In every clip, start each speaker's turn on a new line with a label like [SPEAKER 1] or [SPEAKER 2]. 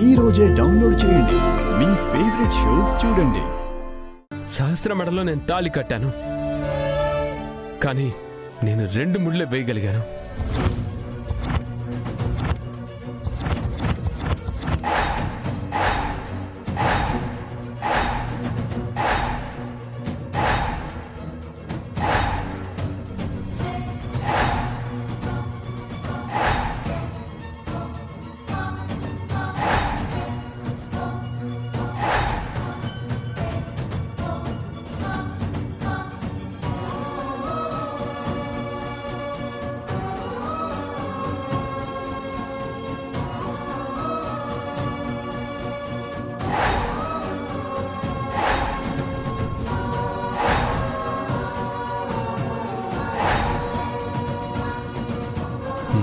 [SPEAKER 1] ఈ రోజే డౌన్లోడ్ చేయండి. మీ ఫేవరెట్ షోస్ చూడండి.
[SPEAKER 2] సహస్రమెడలో నేను తాళి కట్టాను, కానీ నేను 2 ముళ్ళే వేయగలిగాను.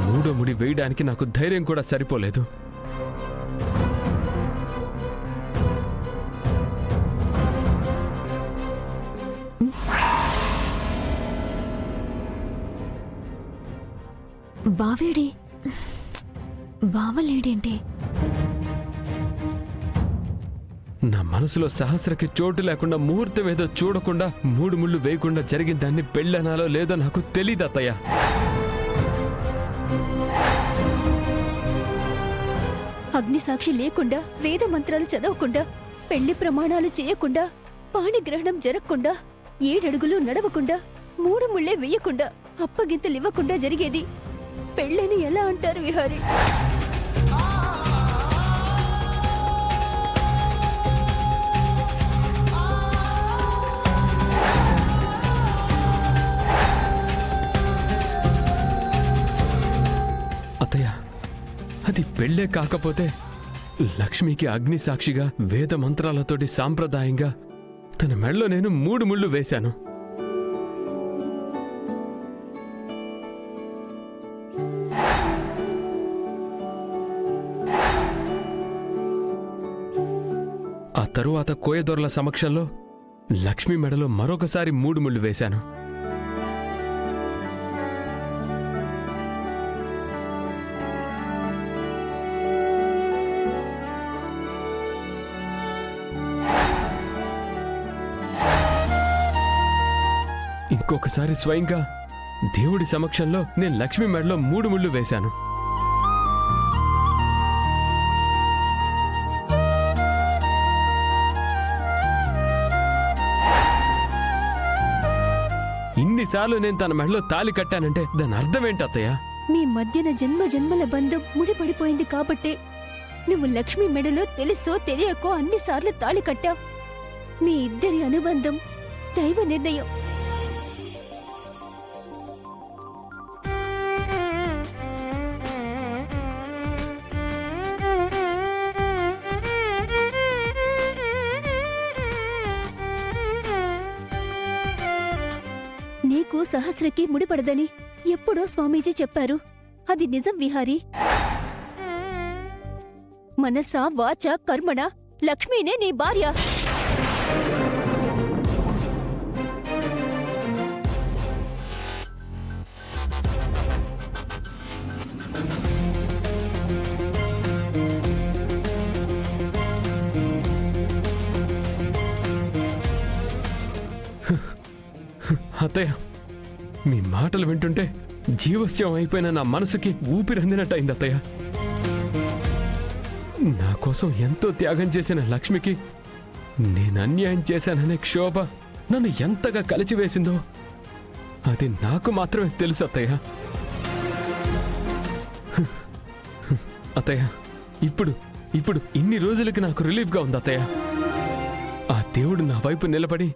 [SPEAKER 2] మూడో ముడి వేయడానికి నాకు ధైర్యం కూడా సరిపోలేదు.
[SPEAKER 3] బావేడి బావలేడేంటి?
[SPEAKER 2] నా మనసులో సహస్రకి చోటు లేకుండా, ముహూర్తం ఏదో చూడకుండా 3 ముళ్ళు వేయకుండా జరిగిన దాన్ని పెళ్ళనాలో లేదో నాకు తెలీదు అత్తయ్య.
[SPEAKER 4] అగ్నిసాక్షి లేకుండా, వేద మంత్రాలు చదవకుండా, పెళ్లి ప్రమాణాలు చేయకుండా, పాణిగ్రహణం జరగకుండా, 7 అడుగులు నడవకుండా, 3 ముళ్ళే వెయ్యకుండా, అప్పగింతలివ్వకుండా జరిగేది పెళ్ళని ఎలా అంటారు విహారీ?
[SPEAKER 2] అత్తయ్య, అది పెళ్ళే కాకపోతే లక్ష్మికి అగ్ని సాక్షిగా వేద మంత్రాలతోటి సాంప్రదాయంగా తన మెడలో నేను 3 ముళ్ళు వేశాను. ఆ తరువాత కోయదొరల సమక్షంలో లక్ష్మి మెడలో మరొకసారి 3 ముళ్ళు వేశాను. ఇంకొకసారి స్వయంగా దేవుడి సమక్షంలో నేను లక్ష్మి మెడలో 3 ముళ్ళు వేశాను. ఇన్నిసార్లు నేను తన మెడలో తాళి కట్టానంటే దాని అర్థమేంటి అత్తయ్య?
[SPEAKER 4] మీ మధ్యన జన్మ జన్మల బంధం ముడిపడిపోయింది కాబట్టే నువ్వు లక్ష్మి మెడలో తెలుసో తెలియకో అన్నిసార్లు తాళి కట్టావు. మీ ఇద్దరి అనుబంధం దైవ నిర్ణయం. నీకు సహస్రకి ముడిపడదని ఎప్పుడో స్వామీజీ చెప్పారు. అది నిజం విహారీ. మనసా వాచ కర్మణ లక్ష్మీనే నీ భార్య.
[SPEAKER 2] అత్తయ్య, మీ మాటలు వింటుంటే జీవస్యం అయిపోయిన నా మనసుకి ఊపిరందినట్టయింది అత్తయ్య. నా కోసం ఎంతో త్యాగం చేసిన లక్ష్మికి నేను అన్యాయం చేశాననే క్షోభ నన్ను ఎంతగా కలిచివేసిందో అది నాకు మాత్రమే తెలుసు అత్తయ్య. అత్తయ్య, ఇప్పుడు ఇన్ని రోజులకి నాకు రిలీఫ్గా ఉంది అత్తయ్య. ఆ దేవుడు నా వైపు నిలబడి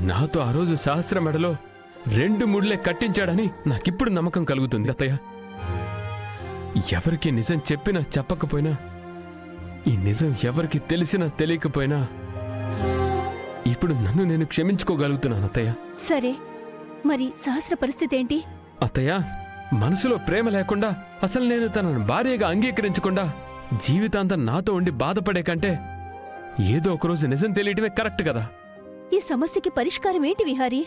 [SPEAKER 2] నాతో ఆ రోజు సహస్ర మెడలో 2 ముళ్ళే కట్టించాడని నాకిప్పుడు నమ్మకం కలుగుతుంది అత్తయ్య. ఎవరికి నిజం చెప్పినా చెప్పకపోయినా, ఈ నిజం ఎవరికి తెలిసినా తెలియకపోయినా ఇప్పుడు నన్ను నేను క్షమించుకోగలుగుతున్నాను అత్తయ్య.
[SPEAKER 4] సరే, మరి సహస్ర పరిస్థితి ఏంటి?
[SPEAKER 2] అత్తయ్య, మనసులో ప్రేమ లేకుండా, అసలు నేను తనను భార్యగా అంగీకరించకుండా జీవితాంతం నాతో ఉండి బాధపడే కంటే ఏదో ఒకరోజు నిజం తెలియటమే కరెక్ట్ కదా.
[SPEAKER 4] ఈ సమస్యకి పరిష్కారం ఏంటి విహారీ?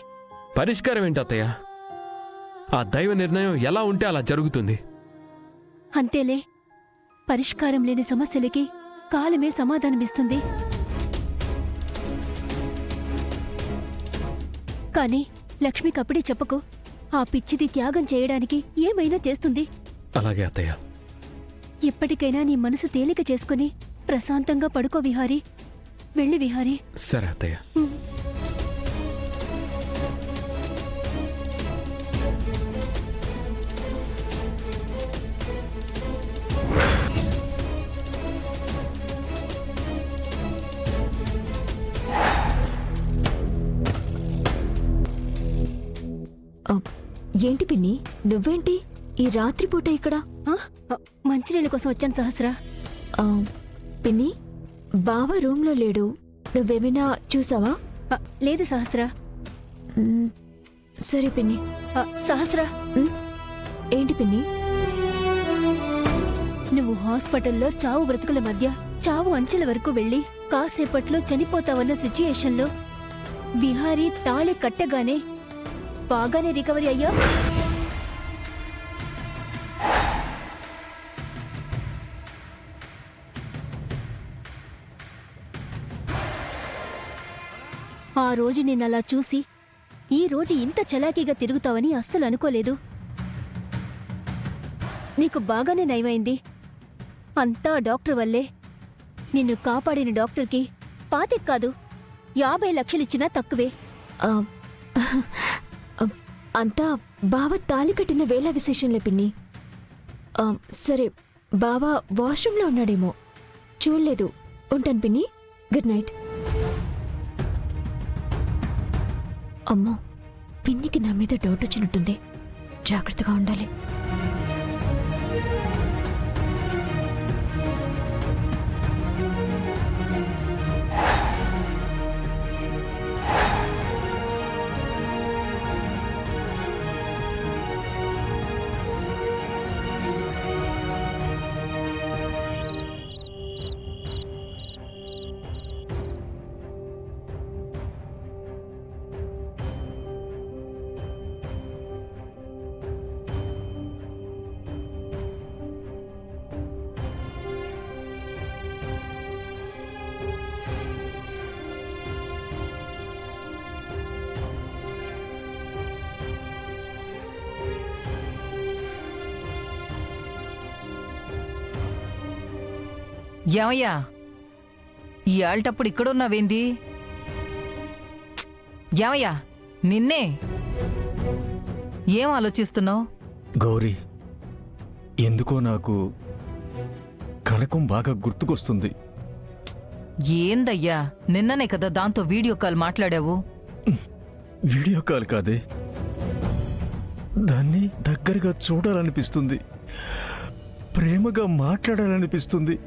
[SPEAKER 2] పరిష్కారం ఏంటి అత్తయ్య? ఆ దైవ నిర్ణయం ఎలా ఉంటే అలా జరుగుతుంది.
[SPEAKER 4] అంతేలే. పరిష్కారం లేని సమస్యలకి కాలమే సమాధానమిస్తుంది. కానీ లక్ష్మికి అప్పుడే చెప్పకు. ఆ పిచ్చిది త్యాగం చేయడానికి ఏమైనా చేస్తుంది.
[SPEAKER 2] అలాగే అత్తయ్య.
[SPEAKER 4] ఎప్పటికైనా నీ మనసు తేలిక చేసుకుని ప్రశాంతంగా పడుకో విహారీ. వెళ్ళి విహారీ.
[SPEAKER 2] సరే అత్తయ్య.
[SPEAKER 3] ఏంటి పిన్ని, నువ్వేంటి ఈ రాత్రిపూట ఇక్కడ?
[SPEAKER 4] మంచినీళ్ళ కోసం వచ్చాను సహస్ర.
[SPEAKER 3] పిన్ని, బావ రూమ్లో లేడు, నువ్వేమైనా చూసావా?
[SPEAKER 4] లేదు సహస్ర.
[SPEAKER 3] సరే పిన్ని.
[SPEAKER 4] సహస్ర,
[SPEAKER 3] ఏంటి పిన్ని?
[SPEAKER 4] నువ్వు హాస్పిటల్లో చావు బ్రతుకుల మధ్య చావు అంచెల వరకు వెళ్ళి కాసేపట్లో చనిపోతావన్న సిచ్యుయేషన్లో విహారీ తాళి కట్టగానే బాగానే రికవరీ అయ్యా. ఆ రోజు నిన్నలా చూసి ఈ రోజు ఇంత చలాకీగా తిరుగుతావని అస్సలు అనుకోలేదు. నీకు బాగానే నయమైంది. అంతా డాక్టర్ వల్లే. నిన్ను కాపాడిన డాక్టర్కి 25 కాదు 50 లక్షలిచ్చినా తక్కువే.
[SPEAKER 3] అంతా బావ తాళి కట్టిన వేళ విశేషంలే పిన్ని. సరే, బావ వాష్రూమ్లో ఉన్నాడేమో, చూడలేదు. ఉంటాను పిన్ని, గుడ్ నైట్. అమ్మో, పిన్నికి నా మీద డౌట్ వచ్చినట్టుంది, జాగ్రత్తగా ఉండాలి.
[SPEAKER 5] ఏమయ్యా, ఈ ఆల్టప్పుడు ఇక్కడున్నావేంది? ఏమయ్యా, నిన్నే. ఏం ఆలోచిస్తున్నావు?
[SPEAKER 6] గౌరీ, ఎందుకో నాకు కనకం బాగా గుర్తుకొస్తుంది.
[SPEAKER 5] ఏందయ్యా, నిన్ననే కదా దాంతో వీడియో కాల్ మాట్లాడావు.
[SPEAKER 6] వీడియో కాల్ కాదే, దాన్ని దగ్గరగా చూడాలనిపిస్తుంది, ప్రేమగా మాట్లాడాలనిపిస్తుంది.